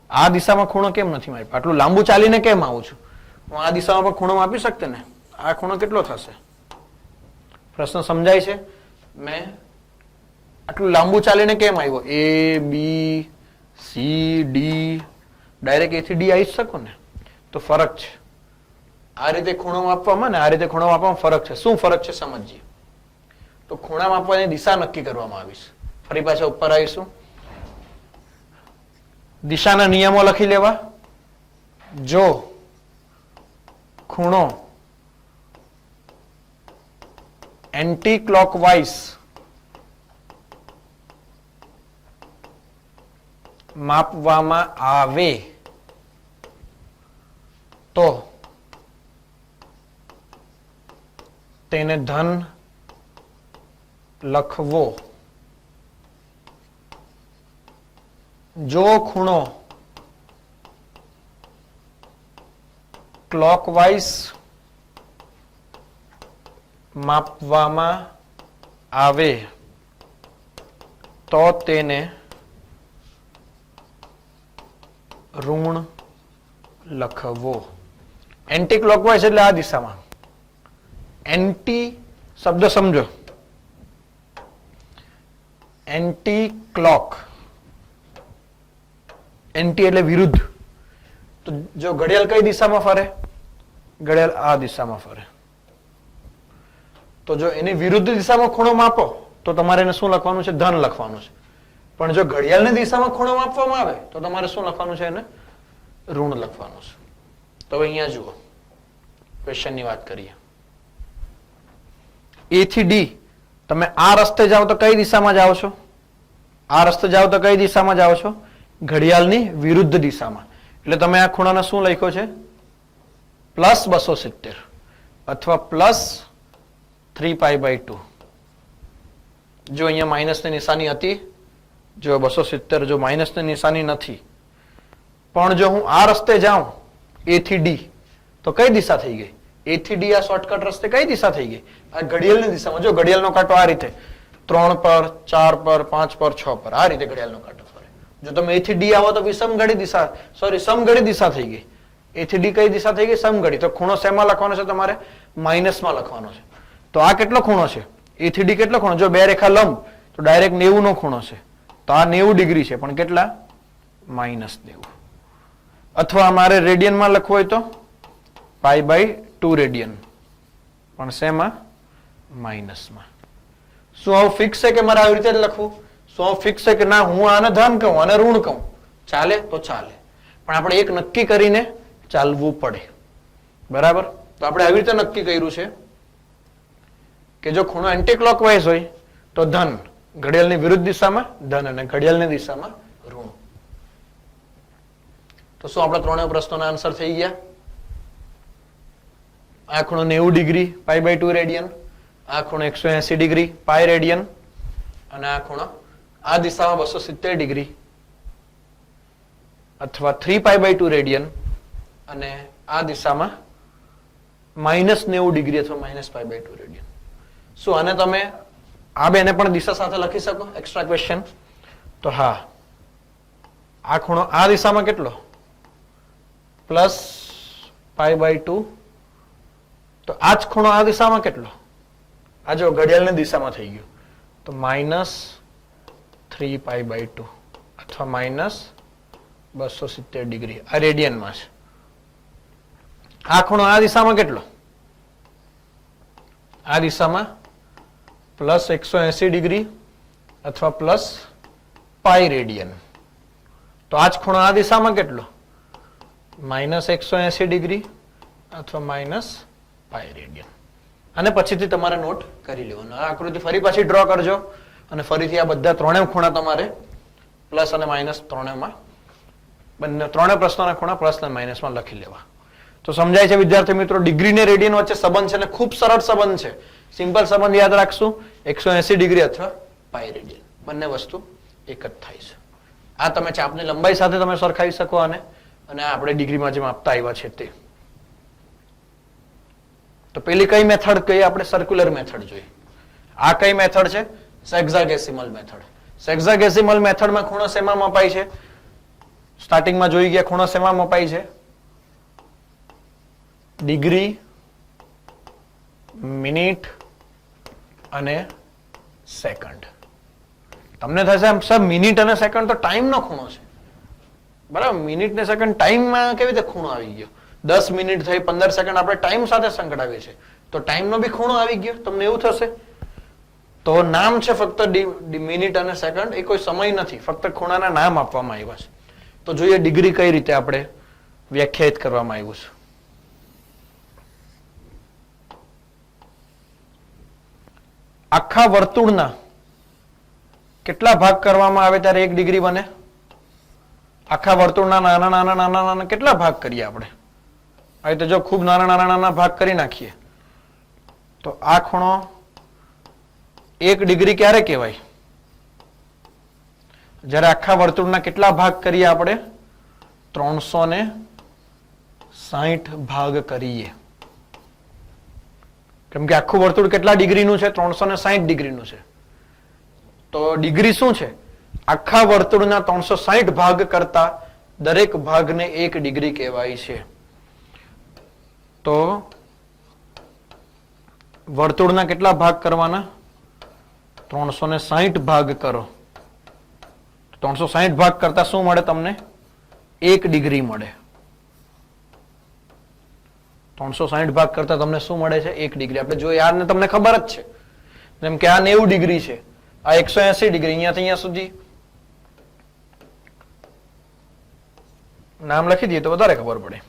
Speaker 1: આ દિશામાં ખૂણો કેમ નથી માપ્યો? આટલું લાંબુ ચાલીને કેમ આવું છું? હું આ દિશામાં પણ ખૂણો માપી શકતે ને. આ ખૂણો કેટલો થશે? પ્રશ્ન સમજાય છે? મેં આટલું લાંબુ ચાલીને કેમ આવ્યો? એ, બી, સી, ડી, ડાયરેક્ટ એ થી ડી આવી શકો ને. તો ફરક છે. આ રીતે ખૂણો માપવામાં ને આ રીતે ખૂણો માપવામાં ફરક છે. શું ફરક છે સમજીએ. તો ખૂણા માપવાની દિશા નક્કી કરવામાં આવી છે. ફરી પાછા ઉપર આવીશું. દિશાના નિયમો લખી લેવા. જો ખૂણો એન્ટી ક્લોકવાઇઝ માપવામાં આવે તો તેને ધન લખવો. જો ખૂણો ક્લોકવાઇઝ માપવામાં આવે તો તેને ઋણ લખવો. એન્ટી ક્લોકવાઇઝ એટલે આ દિશામાં. એન્ટી શબ્દ સમજો. એન્ટી ક્લોક, એન્ટી એટલે વિરુદ્ધ. તો જો ઘડિયાળ કઈ દિશામાં ફરે? ઘડિયાળ આ દિશામાં ફરે. તો જો એની વિરુદ્ધ દિશામાં ખૂણો માપો તો તમારે એને શું લખવાનું છે? ધન લખવાનું છે. પણ જો ઘડિયાળની દિશામાં ખૂણો માપવામાં આવે તો તમારે શું લખવાનું છે? એને ઋણ લખવાનું છે. તો હવે અહીંયા જુઓ, ક્વેશ્ચનની વાત કરીએ. એ થી ડી તમે આ રસ્તે જાઓ તો કઈ દિશામાં જાઓ છો? આ રસ્તે જાઓ તો કઈ દિશામાં જાઓ છો? ઘડિયાળની વિરુદ્ધ દિશામાં. એટલે તમે આ ખૂણાને શું લખ્યો છે? +270 અથવા +3π/2. જો અહીંયા માઇનસની નિશાની હતી, જો 270, જો માઇનસની નિશાની નથી, પણ જો હું આ રસ્તે જાઉં એ થી ડી તો કઈ દિશા થઈ ગઈ? A થી D આ શોર્ટકટ રસ્તે કઈ દિશા થઈ ગઈ? આ ઘડિયાળની દિશામાં. જો ઘડિયાળનો કાંટો આ રીતે 3 પર 4 પર 5 પર 6 પર આ રીતે ઘડિયાળનો કાંટો ફરે. જો તમે A થી D આવો તો વિષમઘડી દિશા, સમઘડી દિશા થઈ ગઈ. A થી D કઈ દિશા થઈ ગઈ? સમઘડી. તો ખૂણો શેમાં લખવાનો છે તમારે? માઇનસમાં લખવાનો છે. તો આ કેટલો ખૂણો છે? A થી D કેટલો ખૂણો? જો બે રેખા લંબ તો ડાયરેક્ટ 90 નો ખૂણો છે. તો આ 90 ડિગ્રી છે, પણ કેટલા? -90. અથવા મારે રેડિયનમાં લખવું હોય તો π/2 રેડિયન, પણ શેમાં? માઇનસમાં. શું આવું ફિક્સ છે કે મારે આવી રીતે જ લખવું? શું આવું ફિક્સ છે કે ના હું આને ધન કહું અને ઋણ કહું? ચાલે તો ચાલે, પણ આપણે એક નક્કી કરીને ચાલવું પડે. બરાબર? તો આપણે આવી રીતે નક્કી કર્યું છે કે જો ખૂણો એન્ટી ક્લોકવાઇઝ હોય તો ધન, ઘડિયાળની વિરુદ્ધ દિશામાં ધન અને ઘડિયાળની દિશામાં ઋણ. તો શું આપણા ત્રણેય પ્રશ્નોના આન્સર થઈ ગયા? આ ખૂણો 90 ડિગ્રી π/2 રેડિયન, આ ખૂણો 180 ડિગ્રી પાઈ રેડિયન, અને આ ખૂણો આ દિશામાં 270 ડિગ્રી અથવા 3π/2 રેડિયન, અને આ દિશામાં -90 ડિગ્રી અથવા -π/2 રેડિયન. શું આને તમે આ બેને પણ દિશા સાથે લખી શકો? Extra question. તો હા, આ ખૂણો આ દિશામાં કેટલો? +π/2. તો આ જ ખૂણો આ દિશામાં કેટલો? આ જો ઘડિયાળની દિશામાં થઈ ગયું તો -3π/2 અથવા -270 ડિગ્રી. આ રેડિયનમાં છે. આ ખૂણો આ દિશામાં કેટલો? આ દિશામાં +180 ડિગ્રી અથવા +π રેડિયન. તો આ જ ખૂણો આ દિશામાં કેટલો? -180 ડિગ્રી અથવા -π રેડિયન. અને પછીથી તમારે નોટ કરી લેવાનો. આ આકૃતિ ફરી પાછી ડ્રો કરજો અને ફરીથી આ બધા ત્રણેય ખૂણા તમારે પ્લસ અને માઇનસ ત્રણેયમાં, બંને ત્રણેય પ્રશ્નોના ખૂણા પ્લસ અને માઇનસમાં લખી લેવા. તો સમજાય છે વિદ્યાર્થી મિત્રો? ડિગ્રી ને રેડિયન વચ્ચે સંબંધ છે, અને ખૂબ સરળ સંબંધ છે. સિમ્પલ સંબંધ યાદ રાખશું, 180 ડિગ્રી અથવા પાઈ રેડિયન, બંને વસ્તુ એક જ થાય છે. આ તમે ચાપની લંબાઈ સાથે તમે સરખાવી શકો અને આપણે ડિગ્રીમાં જે માપતા આવ્યા છે તે. તો પેલી કઈ મેથડ કઈ? આપણે સર્ક્યુલર મેથડ જોઈ. આ કઈ મેથડ છે? સેક્ઝાગેસિમલ મેથડ. સેક્ઝાગેસિમલ મેથડમાં ખૂણો શેમાં મપાય છે? સ્ટાર્ટિંગમાં જોઈ ગયા, ખૂણો શેમાં મપાય છે? ડિગ્રી, મિનિટ અને સેકન્ડ. તમને થશે આમ સર મિનિટ અને સેકન્ડ તો ટાઈમ નો ખૂણો છે, બરાબર? મિનિટ ને સેકન્ડ ટાઈમમાં કેવી રીતે ખૂણો આવી ગયો? 10 મિનિટ થઈ, 15 સેકન્ડ આપણે ટાઈમ સાથે સંકળાવીએ છીએ, તો ટાઈમ નો બી ખૂણો આવી ગયો. તમને એવું થશે? તો નામ છે ફક્ત મિનિટ અને સેકન્ડ, એ કોઈ સમય નથી, ફક્ત ખૂણાના નામ આપવામાં આવ્યા છે. તો જોઈએ ડિગ્રી કઈ રીતે આપણે વ્યાખ્યાયિત કરવામાં આવ્યું છે. આખા વર્તુળના કેટલા ભાગ કરવામાં આવે ત્યારે 1 ડિગ્રી બને? આખા વર્તુળના નાના નાના નાના નાના કેટલા ભાગ કરીએ આપણે? હવે તો જો ખૂબ નાના નાના નાના ભાગ કરી નાખીએ તો આ ખૂણો 1 ડિગ્રી ક્યારે કહેવાય? જ્યારે આખા વર્તુળના કેટલા ભાગ કરીએ આપણે? 360 ભાગ કરીએ. કેમ કે આખું વર્તુળ કેટલા ડિગ્રીનું છે? 360 ડિગ્રીનું છે. તો ડિગ્રી શું છે? આખા વર્તુળના 360 ભાગ કરતા દરેક ભાગને 1 ડિગ્રી કહેવાય છે. તો વર્તુળના કેટલા ભાગ કરવાના? 360 ભાગ કરો. 360 ભાગ કરતા શું મળે તમને? 1 ડિગ્રી મળે. 360 ભાગ કરતા તમને શું મળે છે? 1 ડિગ્રી. આપણે જોઈએ, આને તમને ખબર જ છે. જેમ કે આ 90 ડિગ્રી છે, આ 180 ડિગ્રી, અહીંયાથી અહીંયા સુધી નામ લખી દઈએ તો વધારે ખબર પડે.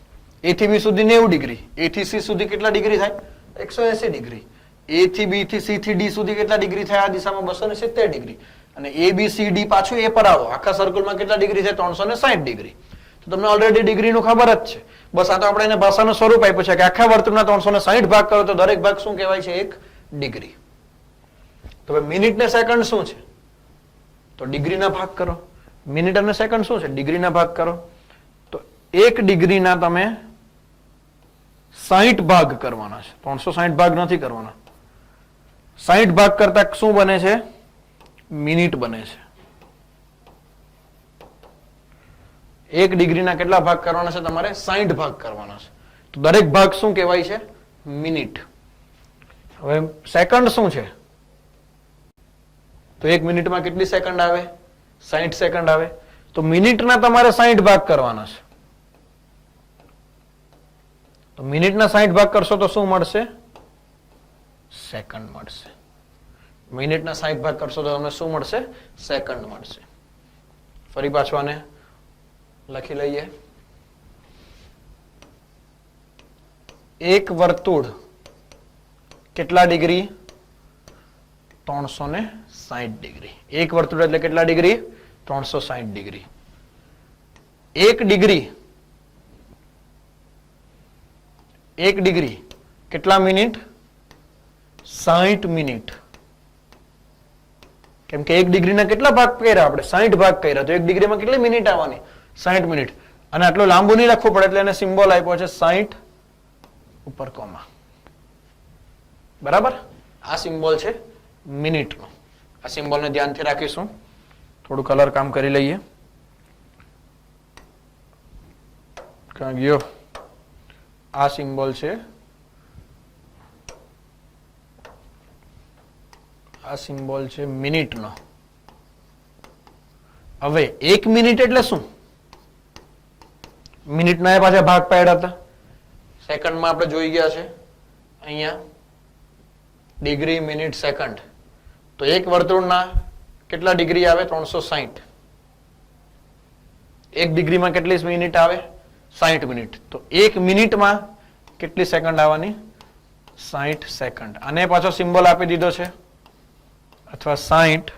Speaker 1: A થી B સુધી 90 ડિગ્રી, A થી C સુધી કેટલા ડિગ્રી થાય? 180 ડિગ્રી. A થી B થી C થી D સુધી કેટલા ડિગ્રી થાય? આ દિશામાં 270 ડિગ્રી. અને A B C D પાછું A પર આવો, આખા સર્કલમાં કેટલા ડિગ્રી થાય? 360 ડિગ્રી. તો તમને ઓલરેડી ડિગ્રીનું ખબર જ છે. બસ આ તો આપણે એને ભાષાનું સ્વરૂપ આપ્યું છે કે આખા વર્તુળના 360 ભાગ કરો તો દરેક ભાગ શું કહેવાય છે? 1 ડિગ્રી. તો મિનિટ ને સેકન્ડ શું છે? તો ડિગ્રીના ભાગ કરો. મિનિટ અને સેકન્ડ શું છે? ડિગ્રીના ભાગ કરો. તો 1 ડિગ્રીના તમે 60 ભાગ કરવાના છે. 360 ભાગ નથી કરવાના. 60 ભાગ કરતા શું બને છે? મિનિટ બને છે. 1 ડિગ્રીના કેટલા ભાગ કરવાના છે તમારે? 60 ભાગ કરવાના છે. તો દરેક ભાગ શું કહેવાય છે? મિનિટ. હવે સેકન્ડ શું છે? તો 1 મિનિટમાં કેટલી સેકન્ડ આવે? 60 સેકન્ડ આવે. તો મિનિટના તમારે 60 ભાગ કરવાના છે. તો મિનિટના 60 ભાગ કરશો તો શું મળશે? સેકન્ડ મળશે. મિનિટના 60 ભાગ કરશો તો તમને શું મળશે? સેકન્ડ મળશે. ફરી પાછું આને લખી લઈએ. એક વર્તુળ કેટલા ડિગ્રી? 360 ડિગ્રી. એક વર્તુળ એટલે કેટલા ડિગ્રી? 360 ડિગ્રી. 1 ડિગ્રી, 1 ડિગ્રી કેટલા મિનિટ? 60 મિનિટ. કેમ કે 1 ડિગ્રીના કેટલા ભાગ કર્યા આપણે? 60 ભાગ કર્યા. તો 1 ડિગ્રીમાં કેટલી મિનિટ આવવાની? 60 મિનિટ. અને આટલું લાંબુ નહીં લખવું પડે એટલે એને સિમ્બોલ આપ્યો છે 60 ઉપર કોમા. બરાબર? આ સિમ્બોલ છે મિનિટનો. આ સિમ્બોલને ધ્યાનથી રાખીશું. થોડું કલર કામ કરી લઈએ. ક્યાં ગયો? આ સિમ્બોલ છે, આ સિમ્બોલ છે મિનિટનો. હવે 1 મિનિટ એટલે શું? મિનિટના પાછા ભાગ પાડ્યા હતા. સેકન્ડમાં આપણે જોઈ ગયા છે અહીંયા ડિગ્રી, મિનિટ, સેકન્ડ. તો એક વર્તુળના કેટલા ડિગ્રી આવે? 360. 1 ડિગ્રીમાં કેટલી મિનિટ આવે? 60 મિનિટ. તો 1 મિનિટમાં કેટલી સેકન્ડ આવવાની? 60 સેકન્ડ. અને પાછો સિમ્બોલ આપી દીધો છે, અથવા 60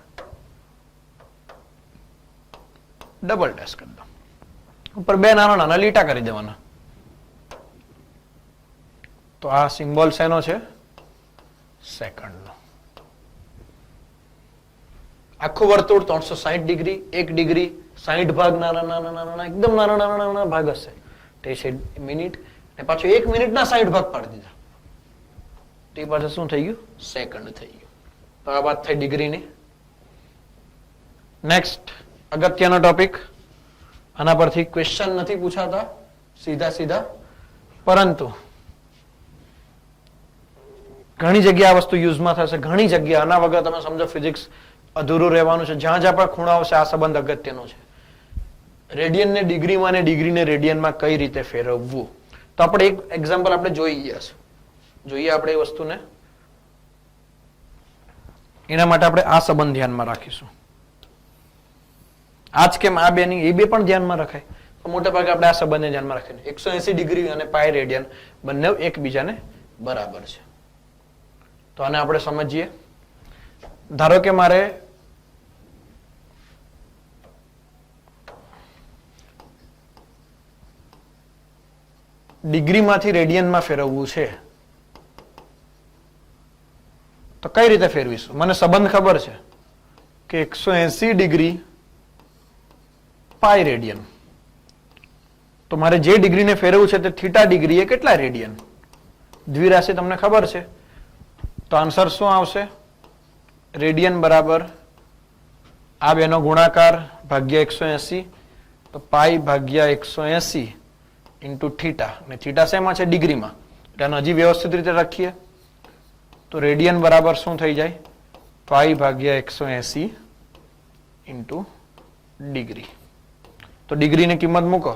Speaker 1: ડબલ ડેશ કરી દો. ઉપર 2 નાના નાના લીટા કરી દેવાના. તો આ સિમ્બોલ શેનો છે? સેકન્ડનો. આખું વર્તુળ 360 ડિગ્રી, 1 ડિગ્રી, 60 ભાગ નાના નાના નાના એકદમ નાના નાના નાના ભાગ હશે. તે છે મિનિટ. અને પાછું 1 મિનિટના 60 ભાગ પાડી દીધા. તે પાછું શું થઈ ગયું? સેકન્ડ થઈ ગયું. તો આ વાત થઈ ડિગ્રીની. નેક્સ્ટ અગત્યનો ટોપિક. આના પરથી ક્વેશ્ચન નથી પૂછાતા સીધા સીધા, પરંતુ ઘણી જગ્યા આ વસ્તુ યુઝમાં થશે. ઘણી જગ્યા આના વગર તમે સમજો ફિઝિક્સ અધૂરું રહેવાનું છે. જ્યાં જ્યાં પણ ખૂણા આવશે આ સંબંધ અગત્યનો છે. રેડિયનને ડિગ્રીમાં અને ડિગ્રીને રેડિયનમાં કઈ રીતે ફેરવવું. તો આપણે એક એક્ઝામ્પલ આપણે જોઈ ગયા છે. જોઈએ આપણે એ વસ્તુને. એના માટે આપણે આ સંબંધ ધ્યાનમાં રાખીશું. આજ કેમ આ બે નહીં, એ બે પણ ધ્યાનમાં રખાય. તો મોટા ભાગે આપણે આ સંબંધને ધ્યાનમાં રાખીને 180 ડિગ્રી અને પાય રેડિયન બંને એકબીજાને બરાબર છે. તો આને આપણે સમજીએ. ધારો કે મારે ડિગ્રીમાંથી રેડિયનમાં ફેરવવું છે, તો કઈ રીતે ફેરવીશું? મને સંબંધ ખબર છે કે 180 ડિગ્રી પાય રેડિયન. તો મારે જે ડિગ્રીને ફેરવવું છે તે થીટા ડિગ્રી એ કેટલા રેડિયન? દ્વિરાશી તમને ખબર છે. તો આન્સર શું આવશે? રેડિયન બરાબર આ બેનો ગુણાકાર ભાગ્યા 180. તો પાઈ ભાગ્યા 180 ઇન્ટુ થીટા. અને થીટા શેમાં છે? ડિગ્રીમાં. એટલે હજી વ્યવસ્થિત રીતે રાખીએ તો રેડિયન બરાબર શું થઈ જાય? પાઈ ભાગ્યા 180 ઇન્ટુ ડિગ્રી. તો ડિગ્રીની કિંમત મૂકો,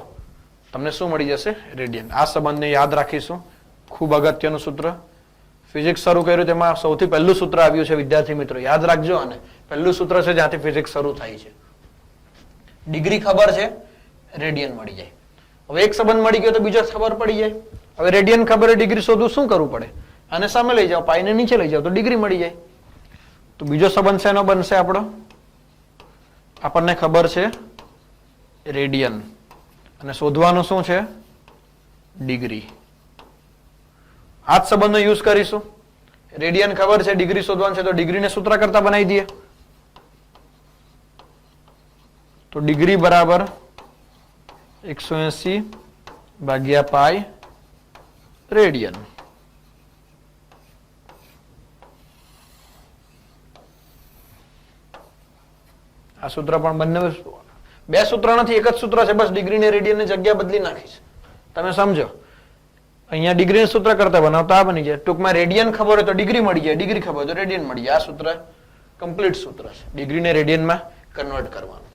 Speaker 1: તમને શું મળી જશે? રેડિયન. આ સંબંધને યાદ રાખીશું. ખૂબ અગત્યનું સૂત્ર. ફિઝિક્સ શરૂ કર્યું તેમાં સૌથી પહેલું સૂત્ર આવ્યું છે વિદ્યાર્થી મિત્રો. યાદ રાખજો. અને પહેલું સૂત્ર છે જ્યાંથી ફિઝિક્સ શરૂ થાય છે. ડિગ્રી ખબર છે, રેડિયન મળી જાય. હવે એક સંબંધ મળી ગયો તો બીજો ખબર પડી જાય. હવે રેડિયન ખબર હોય, ડિગ્રી શોધવું શું કરવું પડે? આને સામે લઈ જાઓ, પાઈને નીચે લઈ જાઓ તો ડિગ્રી મળી જાય. તો બીજો સંબંધ શેનો બનશે આપણો? આપણને ખબર છે રેડિયન, અને શોધવાનું શું છે? ડિગ્રી. આ જ સંબંધનો યુઝ કરીશું. રેડિયન ખબર છે, ડિગ્રી શોધવાનું છે, તો ડિગ્રીને સૂત્ર કરતા બનાવી દઈએ. તો ડિગ્રી બરાબર 180 ભાગ્યા પાઈ રેડિયન. આ સૂત્ર પણ બંને બે સૂત્ર નથી, એક જ સૂત્ર છે, બસ ડિગ્રી ને રેડિયન ની જગ્યા બદલી નાખી છે. તમે સમજો, અહીંયા ડિગ્રી સૂત્ર કરતા બનાવતા આ બની જાય. ટૂંકમાં રેડિયન ખબર હોય તો ડિગ્રી મળી જાય, ડિગ્રી ખબર હોય તો રેડિયન મળી જાય. આ સૂત્ર કમ્પ્લીટ સૂત્ર છે, ડિગ્રી ને રેડિયન માં કન્વર્ટ કરવાનું.